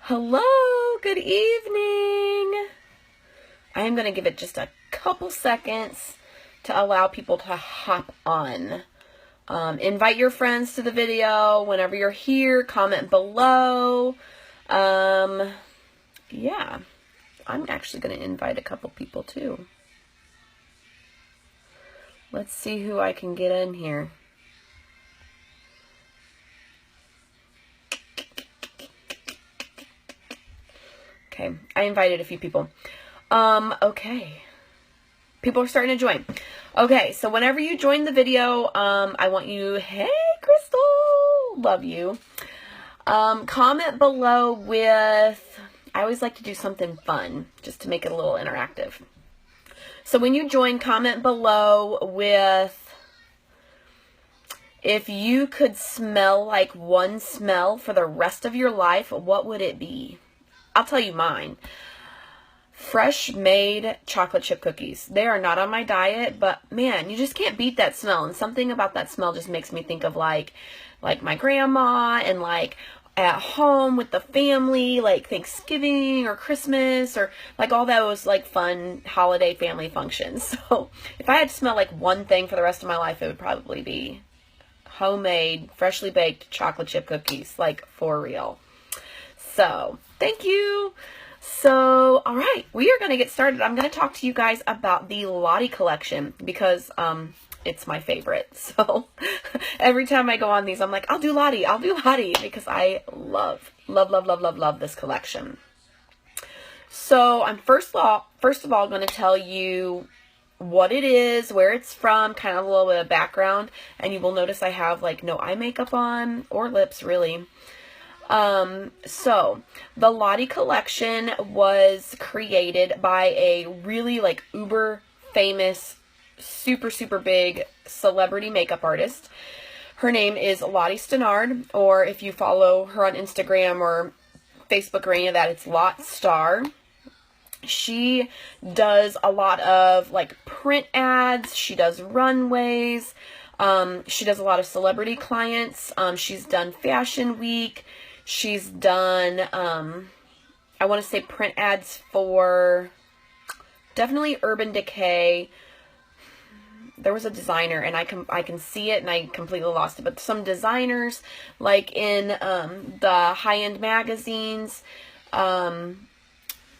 Hello, good evening. I am going to give it just a couple seconds to allow people to hop on. Invite your friends to the video whenever you're here. Comment below. Yeah, I'm actually going to invite a couple people too. Let's see who I can get in here. Okay, I invited a few people. Okay. People are starting to join. Okay, so whenever you join the video, I want you, hey, Crystal, love you. Comment below with, I always like to do something fun, just to make it a little interactive. So when you join, comment below with, if you could smell like one smell for the rest of your life, what would it be? I'll tell you mine. Fresh made chocolate chip cookies. They are not on my diet, but man, you just can't beat that smell. And something about that smell just makes me think of like my grandma and like at home with the family, like Thanksgiving or Christmas or like all those like fun holiday family functions. So if I had to smell like one thing for the rest of my life, it would probably be homemade, freshly baked chocolate chip cookies, like for real. So thank you. So, all right, we are going to get started. I'm going to talk to you guys about the Lottie collection because it's my favorite. So every time I go on these, I'm like, I'll do Lottie because I love this collection. So I'm first of all going to tell you what it is, where it's from, kind of a little bit of background, and you will notice I have like no eye makeup on or lips really. So the Lottie collection was created by a really like uber famous, super big celebrity makeup artist. Her name is Lottie Stannard, or if you follow her on Instagram or Facebook or any of that, it's Lot Star. She does a lot of like print ads. She does runways. She does a lot of celebrity clients. She's done Fashion Week. She's done, I want to say print ads for definitely Urban Decay. There was a designer, and I can see it, and I completely lost it. But some designers, like in the high-end magazines. One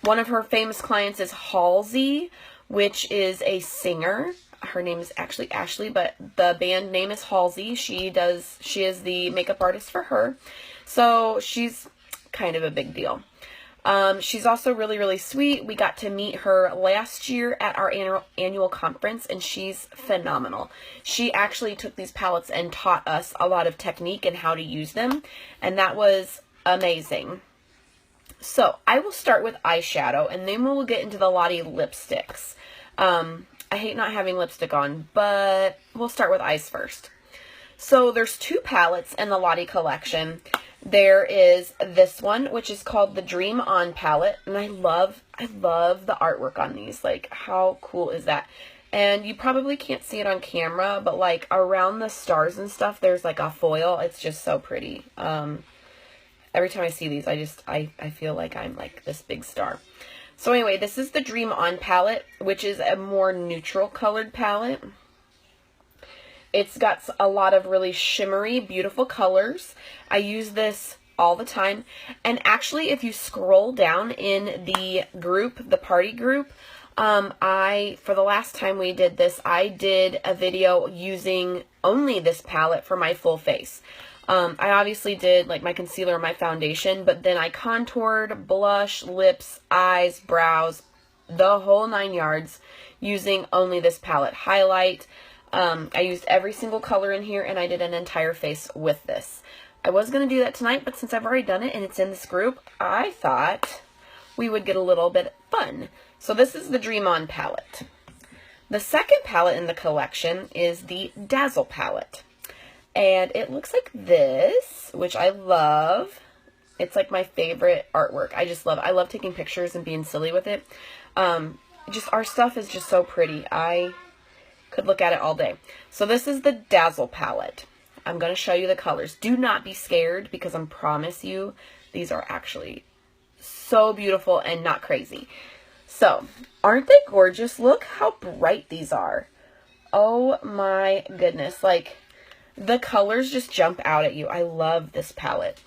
of her famous clients is Halsey, which is a singer. Her name is actually Ashley, but the band name is Halsey. She is the makeup artist for her. So she's kind of a big deal. She's also really sweet. We got to meet her last year at our annual conference, and she's phenomenal. She actually took these palettes and taught us a lot of technique and how to use them, and that was amazing. So I will start with eyeshadow, and then we'll get into the Lottie lipsticks. I hate not having lipstick on, but we'll start with eyes first. So there's two palettes in the Lottie collection. There is this one, which is called the Dream On palette, and I love the artwork on these. Like, how cool is that? And you probably can't see it on camera, but like around the stars and stuff, there's like a foil. It's just so pretty. Every time I see these, I feel like I'm like this big star. So anyway, this is the Dream On palette, which is a more neutral colored palette. It's got a lot of really shimmery, beautiful colors. I use this all the time. And actually, if you scroll down in the group, the party group, for the last time we did this, I did a video using only this palette for my full face. I obviously did like my concealer and my foundation, but then I contoured, blush, lips, eyes, brows, the whole 9 yards using only this palette. Highlight. I used every single color in here, and I did an entire face with this. I was going to do that tonight, but since I've already done it and it's in this group, I thought we would get a little bit fun. So this is the Dream On palette. The second palette in the collection is the Dazzle palette. And it looks like this, which I love. It's like my favorite artwork. I love taking pictures and being silly with it. Just our stuff is just so pretty. I could look at it all day. So this is the Dazzle palette. I'm going to show you the colors. Do not be scared because I promise you these are actually so beautiful and not crazy. So, aren't they gorgeous? Look how bright these are. Oh my goodness. Like, the colors just jump out at you. I love this palette.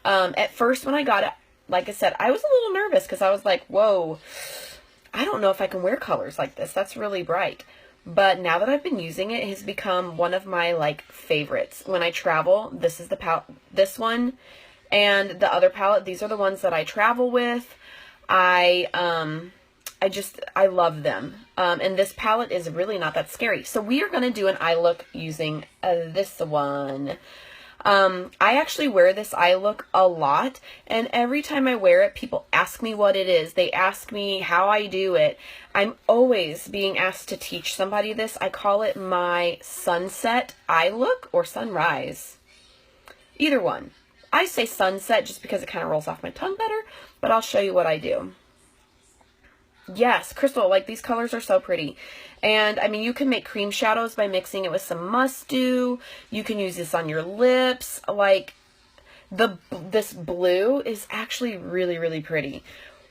At first when I got it, like I said, I was a little nervous because I was like, whoa, I don't know if I can wear colors like this. That's really bright. But now that I've been using it, it has become one of my like favorites. When I travel, this is the palette, this one and the other palette. These are the ones that I travel with. I love them. And this palette is really not that scary. So we are going to do an eye look using this one. I actually wear this eye look a lot, and every time I wear it, people ask me what it is. They ask me how I do it. I'm always being asked to teach somebody this. I call it my sunset eye look or sunrise. Either one. I say sunset just because it kind of rolls off my tongue better, but I'll show you what I do. Yes, Crystal, like these colors are so pretty. And I mean, you can make cream shadows by mixing it with some must-do. You can use this on your lips. Like this blue is actually really, really pretty.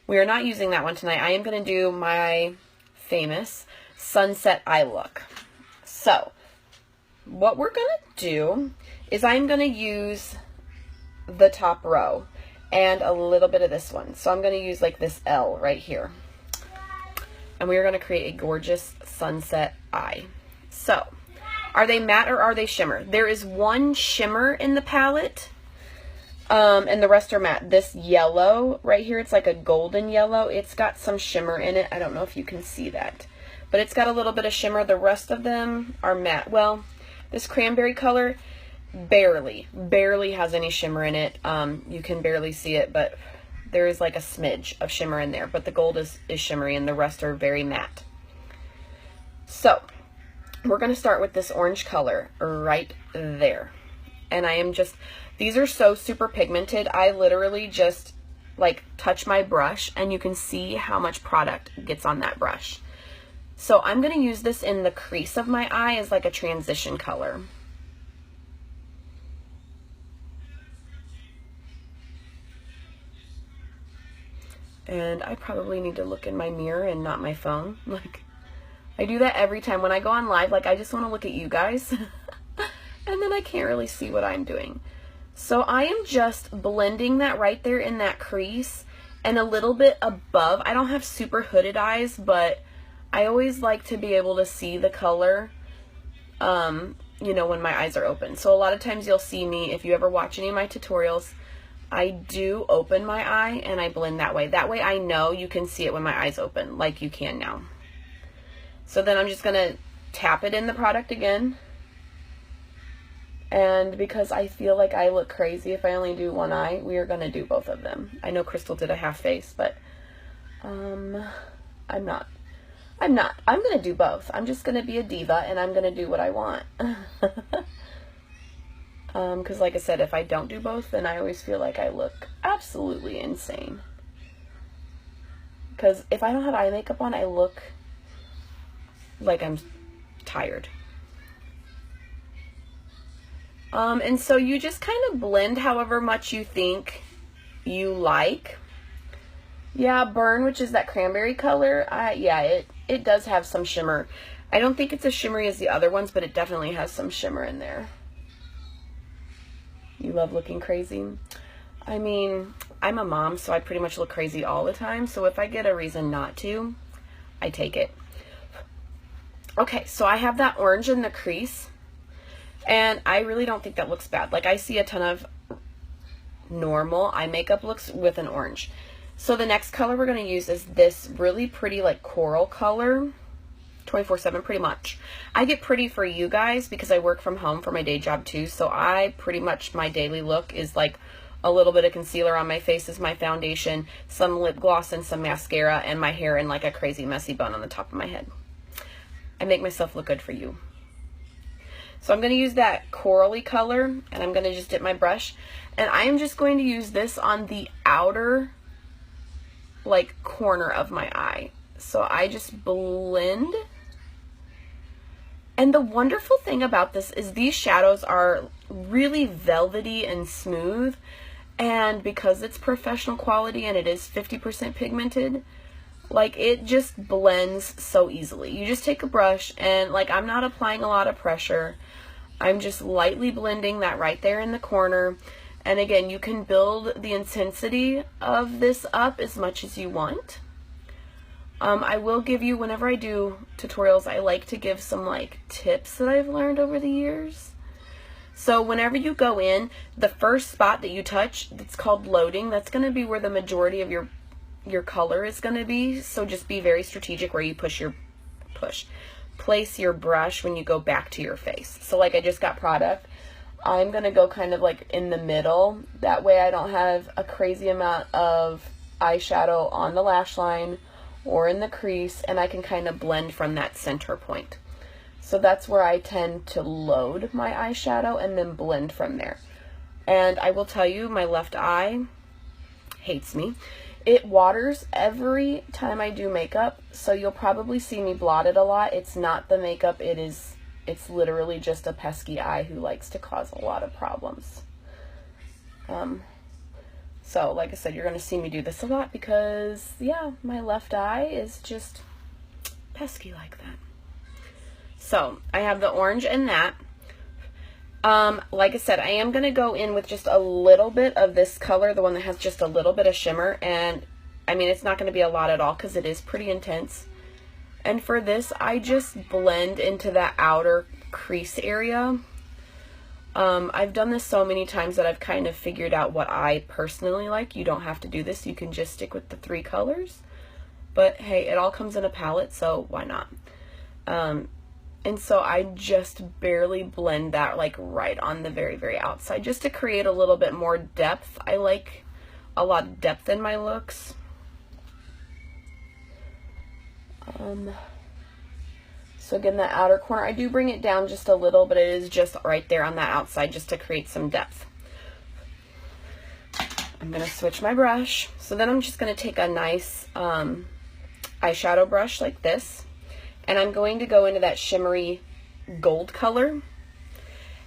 We are not using that one tonight. I am going to do my famous sunset eye look. So what we're going to do is I'm going to use the top row and a little bit of this one. So I'm going to use like this L right here. And we are going to create a gorgeous sunset eye. So, are they matte or are they shimmer? There is one shimmer in the palette, and the rest are matte. This yellow right here, it's like a golden yellow. It's got some shimmer in it. I don't know if you can see that, but it's got a little bit of shimmer. The rest of them are matte. Well, this cranberry color barely has any shimmer in it. You can barely see it, but there is like a smidge of shimmer in there, but the gold is shimmery and the rest are very matte. So we're going to start with this orange color right there. And I am just, these are so super pigmented. I literally just like touch my brush and you can see how much product gets on that brush. So I'm going to use this in the crease of my eye as like a transition color. And I probably need to look in my mirror and not my phone. Like, I do that every time when I go on live. Like, I just want to look at you guys. And then I can't really see what I'm doing. So I am just blending that right there in that crease and a little bit above. I don't have super hooded eyes, but I always like to be able to see the color, you know, when my eyes are open. So a lot of times you'll see me, if you ever watch any of my tutorials, I do open my eye and I blend that way. That way I know you can see it when my eyes open, like you can now. So then I'm just going to tap it in the product again. And because I feel like I look crazy if I only do one eye, we are going to do both of them. I know Crystal did a half face, but I'm not. I'm going to do both. I'm just going to be a diva and I'm going to do what I want. Because like I said, if I don't do both, then I always feel like I look absolutely insane. Because if I don't have eye makeup on, I look like I'm tired. And so you just kind of blend however much you think you like. Yeah, Burn, which is that cranberry color, yeah, it does have some shimmer. I don't think it's as shimmery as the other ones, but it definitely has some shimmer in there. You love looking crazy? I mean, I'm a mom, so I pretty much look crazy all the time. So if I get a reason not to, I take it. Okay, so I have that orange in the crease. And I really don't think that looks bad. Like, I see a ton of normal eye makeup looks with an orange. So the next color we're going to use is this really pretty, like, coral color. 24/7 pretty much. I get pretty for you guys because I work from home for my day job too, so I pretty much, my daily look is like a little bit of concealer on my face as my foundation, some lip gloss and some mascara, and my hair in like a crazy messy bun on the top of my head. I make myself look good for you. So I'm going to use that corally color and I'm going to just dip my brush and I am just going to use this on the outer like corner of my eye. So I just blend. And the wonderful thing about this is these shadows are really velvety and smooth. And because it's professional quality and it is 50% pigmented, like, it just blends so easily. You just take a brush and, like, I'm not applying a lot of pressure. I'm just lightly blending that right there in the corner. And again, you can build the intensity of this up as much as you want. I will give you, whenever I do tutorials, I like to give some like tips that I've learned over the years. So whenever you go in, the first spot that you touch, that's called loading, that's going to be where the majority of your color is going to be. So just be very strategic where you place your brush when you go back to your face. So like I just got product, I'm going to go kind of like in the middle. That way I don't have a crazy amount of eyeshadow on the lash line or in the crease, and I can kind of blend from that center point. So that's where I tend to load my eyeshadow and then blend from there. And I will tell you, my left eye hates me. It waters every time I do makeup, so you'll probably see me blotted a lot. It's not the makeup, it's literally just a pesky eye who likes to cause a lot of problems. So like I said, you're going to see me do this a lot because, yeah, my left eye is just pesky like that. So I have the orange in that. Like I said, I am going to go in with just a little bit of this color, the one that has just a little bit of shimmer. And I mean, it's not going to be a lot at all because it is pretty intense. And for this, I just blend into that outer crease area. I've done this so many times that I've kind of figured out what I personally like. You don't have to do this. You can just stick with the 3 colors. But hey, it all comes in a palette, so why not? And so I just barely blend that like right on the very, very outside just to create a little bit more depth. I like a lot of depth in my looks. So again, that outer corner, I do bring it down just a little, but it is just right there on that outside just to create some depth. I'm going to switch my brush. So then I'm just going to take a nice eyeshadow brush like this. And I'm going to go into that shimmery gold color.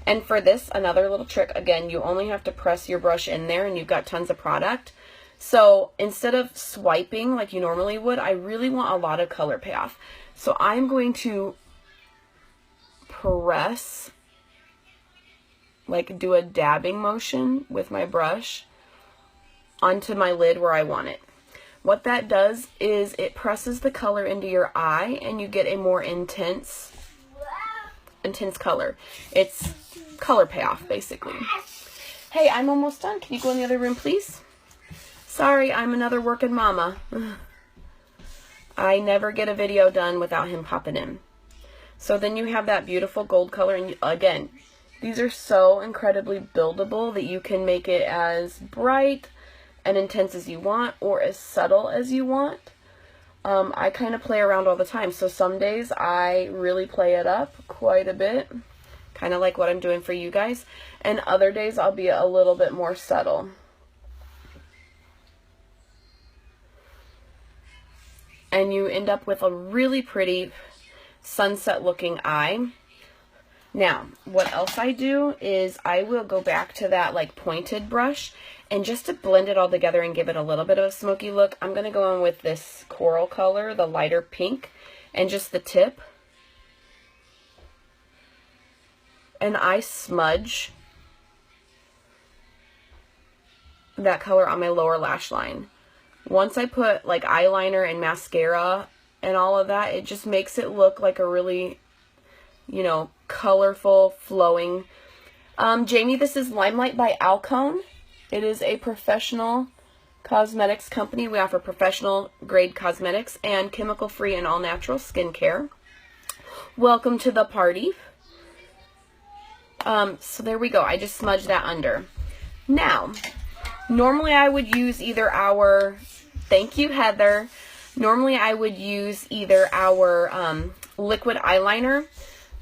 And for this, another little trick, again, you only have to press your brush in there and you've got tons of product. So instead of swiping like you normally would, I really want a lot of color payoff. So I'm going to press, like do a dabbing motion with my brush onto my lid where I want it. What that does is it presses the color into your eye and you get a more intense color. It's color payoff, basically. Hey, I'm almost done. Can you go in the other room, please? Sorry, I'm another working mama. I never get a video done without him popping in. So then you have that beautiful gold color, and again, these are so incredibly buildable that you can make it as bright and intense as you want or as subtle as you want. I kind of play around all the time, so some days I really play it up quite a bit, kind of like what I'm doing for you guys, and other days I'll be a little bit more subtle. And you end up with a really pretty sunset looking eye. Now, what else I do is I will go back to that like pointed brush, and just to blend it all together and give it a little bit of a smoky look, I'm going to go in with this coral color, the lighter pink, and just the tip. And I smudge that color on my lower lash line. Once I put like eyeliner and mascara and all of that, it just makes it look like a really, you know, colorful, flowing. Jamie, this is LimeLight by Alcone. It is a professional cosmetics company. We offer professional grade cosmetics and chemical-free and all-natural skincare. Welcome to the party. So there we go. I just smudged that under. Now, normally I would use either our, thank you Heather, normally I would use either our liquid eyeliner,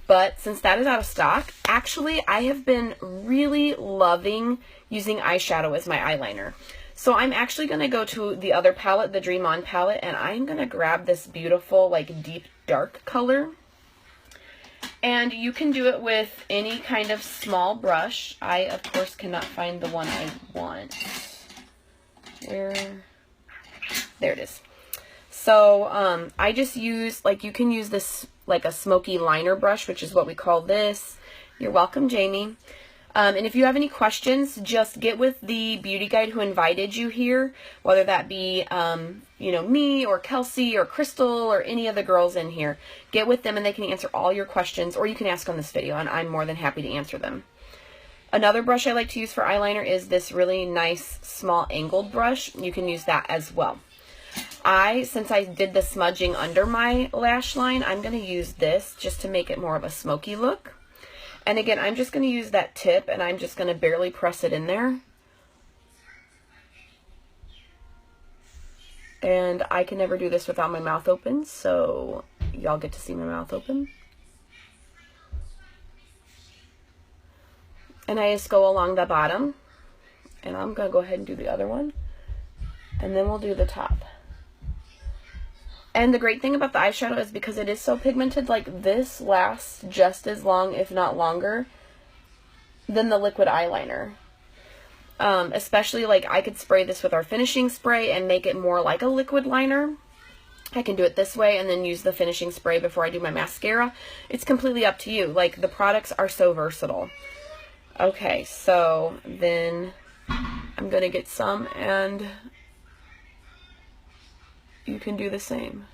but since that is out of stock, actually I have been really loving using eyeshadow as my eyeliner. So I'm actually going to go to the other palette, the Dream On palette, and I'm going to grab this beautiful like deep dark color. And you can do it with any kind of small brush. I, of course, cannot find the one I want. Where? There it is. So, I just use, like, you can use this, like, a smoky liner brush, which is what we call this. You're welcome, Jamie. And if you have any questions, just get with the beauty guide who invited you here, whether that be, you know, me or Kelsey or Crystal or any of the girls in here. Get with them and they can answer all your questions, or you can ask on this video, and I'm more than happy to answer them. Another brush I like to use for eyeliner is this really nice small angled brush. You can use that as well. Since I did the smudging under my lash line, I'm going to use this just to make it more of a smoky look. And again, I'm just going to use that tip, and I'm just going to barely press it in there. And I can never do this without my mouth open, so y'all get to see my mouth open. And I just go along the bottom, and I'm going to go ahead and do the other one. And then we'll do the top. And the great thing about the eyeshadow is because it is so pigmented, like this lasts just as long, if not longer, than the liquid eyeliner. Especially like I could spray this with our finishing spray and make it more like a liquid liner. I can do it this way and then use the finishing spray before I do my mascara. It's completely up to you. Like, the products are so versatile. Okay, so then I'm going to get some, and you can do the same.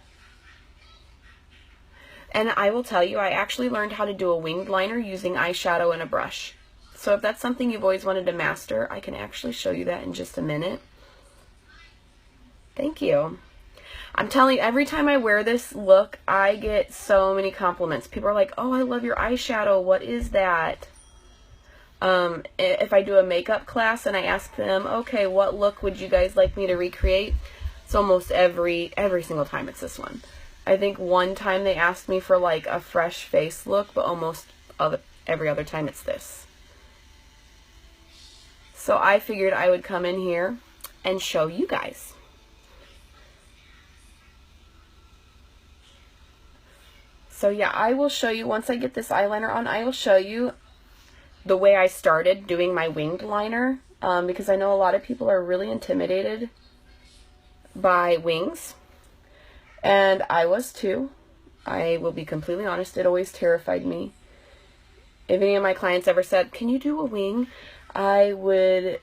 And I will tell you, I actually learned how to do a winged liner using eyeshadow and a brush. So if that's something you've always wanted to master, I can actually show you that in just a minute. Thank you. I'm telling you, every time I wear this look, I get so many compliments. People are like, oh, I love your eyeshadow. What is that? If I do a makeup class and I ask them, okay, what look would you guys like me to recreate? It's almost every single time it's this one. I think one time they asked me for like a fresh face look, but almost every other time it's this. So I figured I would come in here and show you guys. So yeah, I will show you, once I get this eyeliner on, I will show you the way I started doing my winged liner, because I know a lot of people are really intimidated by wings, and I was too. I will be completely honest, it always terrified me. If any of my clients ever said, can you do a wing? I would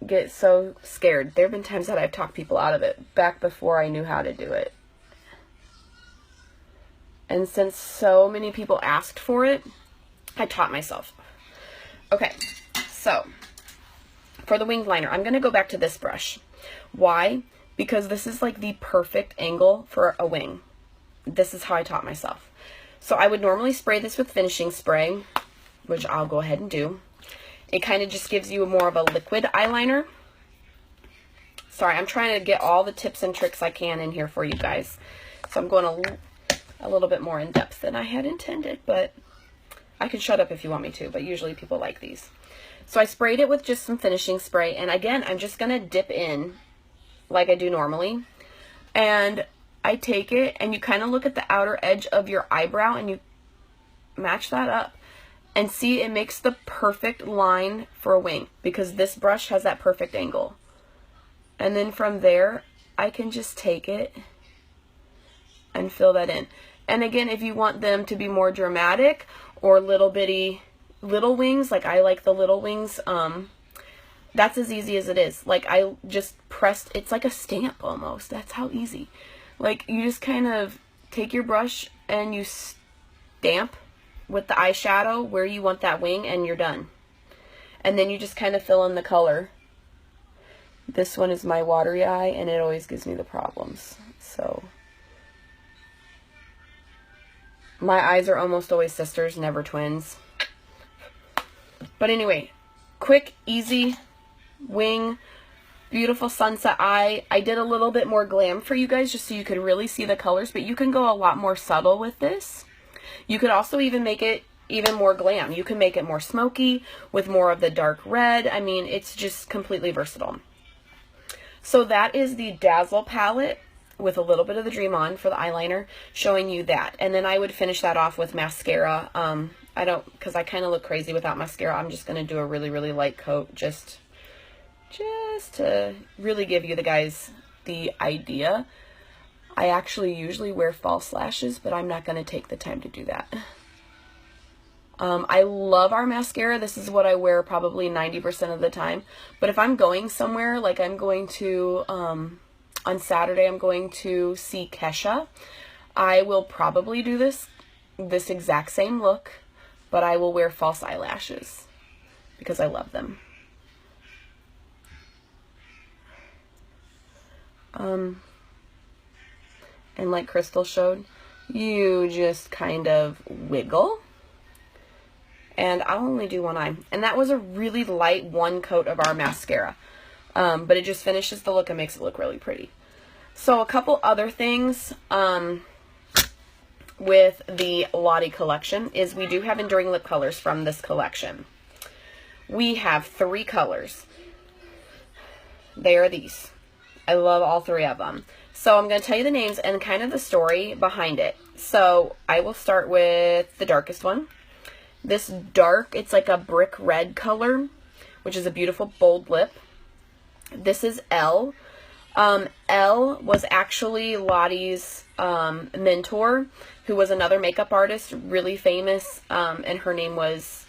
get so scared. There have been times that I've talked people out of it back before I knew how to do it. And since so many people asked for it, I taught myself. Okay, so for the winged liner, I'm going to go back to this brush. Why? Because this is like the perfect angle for a wing. This is how I taught myself. So I would normally spray this with finishing spray, which I'll go ahead and do. It kind of just gives you more of a liquid eyeliner. Sorry, I'm trying to get all the tips and tricks I can in here for you guys. So I'm going a little bit more in depth than I had intended, but I can shut up if you want me to, but usually people like these. So I sprayed it with just some finishing spray, and again, I'm just going to dip in like I do normally. And I take it, and you kind of look at the outer edge of your eyebrow, and you match that up. And see, it makes the perfect line for a wing, because this brush has that perfect angle. And then from there, I can just take it and fill that in. And again, if you want them to be more dramatic or little wings, like I like the little wings, that's as easy as it is. Like, I just pressed, it's like a stamp almost. That's how easy. Like, you just kind of take your brush and you stamp with the eyeshadow where you want that wing, and you're done. And then you just kind of fill in the color. This one is my watery eye, and it always gives me the problems. So my eyes are almost always sisters, never twins. But anyway, quick, easy wing, beautiful sunset eye. I did a little bit more glam for you guys just so you could really see the colors, but you can go a lot more subtle with this. You could also even make it even more glam. You can make it more smoky with more of the dark red. I mean, it's just completely versatile. So that is the Dazzle palette. with a little bit of the Dream On for the eyeliner, showing you that. And then I would finish that off with mascara. I don't, because I kind of look crazy without mascara. I'm just going to do a really, really light coat just to really give you guys the idea. I actually usually wear false lashes, but I'm not going to take the time to do that. I love our mascara. This is what I wear probably 90% of the time. But if I'm going somewhere, like I'm going to, on Saturday, I'm going to see Kesha, I will probably do this exact same look, but I will wear false eyelashes because I love them. And like Crystal showed, you just kind of wiggle. And I'll only do one eye. And that was a really light one coat of our mascara. But it just finishes the look and makes it look really pretty. So a couple other things with the Lottie collection is we do have enduring lip colors from this collection. We have 3 colors. They are these. I love all 3 of them. So I'm going to tell you the names and kind of the story behind it. So I will start with the darkest one. This dark, it's like a brick red color, which is a beautiful bold lip. This is L. L was actually Lottie's mentor, who was another makeup artist, really famous, and her name was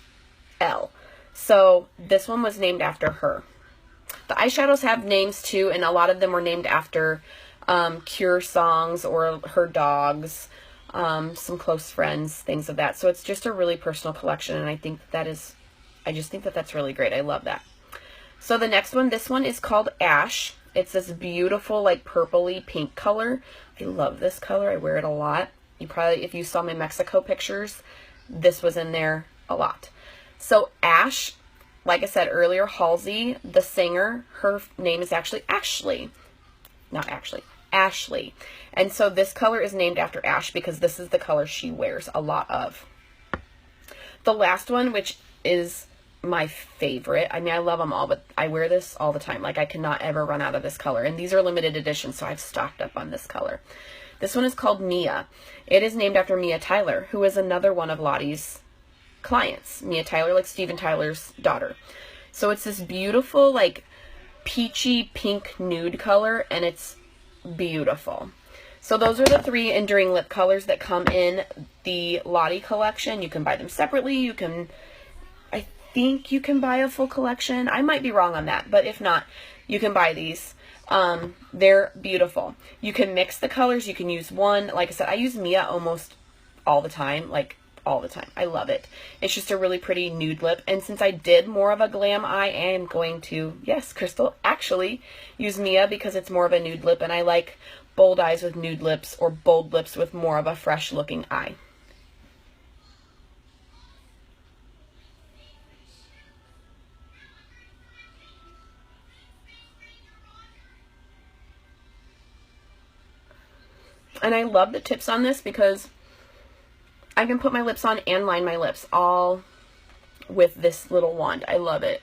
L. So this one was named after her. The eyeshadows have names too, and a lot of them were named after Cure songs or her dogs, some close friends, things of that. So it's just a really personal collection, and I just think that that's really great. I love that. So the next one, this one is called Ash. It's this beautiful, like, purpley pink color. I love this color. I wear it a lot. You probably, if you saw my Mexico pictures, this was in there a lot. So Ash, like I said earlier, Halsey, the singer, her name is actually Ashley. Not actually, Ashley. And so this color is named after Ash because this is the color she wears a lot of. The last one, which is my favorite. I mean, I love them all, but I wear this all the time. Like, I cannot ever run out of this color. And these are limited editions, so I've stocked up on this color. This one is called Mia. It is named after Mia Tyler, who is another one of Lottie's clients. Mia Tyler, like Steven Tyler's daughter. So it's this beautiful, like, peachy pink nude color, and it's beautiful. So those are the 3 enduring lip colors that come in the Lottie collection. You can buy them separately. You can, I think you can buy a full collection. I might be wrong on that, but if not, you can buy these. They're beautiful. You can mix the colors. You can use one. Like I said, I use Mia almost all the time, like all the time. I love it. It's just a really pretty nude lip. And since I did more of a glam eye, I am going to, yes, Crystal, actually use Mia because it's more of a nude lip, and I like bold eyes with nude lips or bold lips with more of a fresh looking eye. And I love the tips on this because I can put my lips on and line my lips all with this little wand. I love it.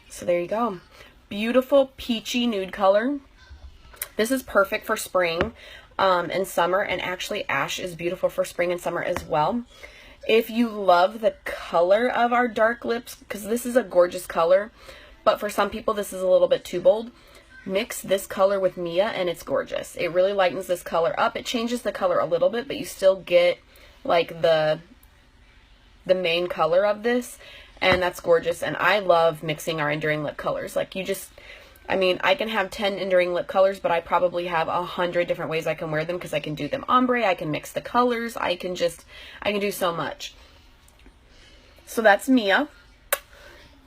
So there you go. Beautiful peachy nude color. This is perfect for spring and summer, and actually Ash is beautiful for spring and summer as well. If you love the color of our dark lips, because this is a gorgeous color, but for some people this is a little bit too bold, mix this color with Mia and it's gorgeous. It really lightens this color up. It changes the color a little bit, but you still get like the main color of this, and that's gorgeous. And I love mixing our enduring lip colors. Like, you just, I mean, I can have 10 enduring lip colors, but I probably have 100 different ways I can wear them because I can do them ombre, I can mix the colors, I can do so much. So that's Mia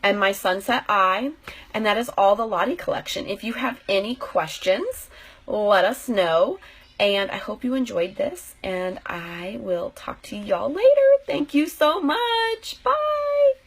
and my Sunset Eye, and that is all the Lottie collection. If you have any questions, let us know, and I hope you enjoyed this, and I will talk to y'all later. Thank you so much. Bye.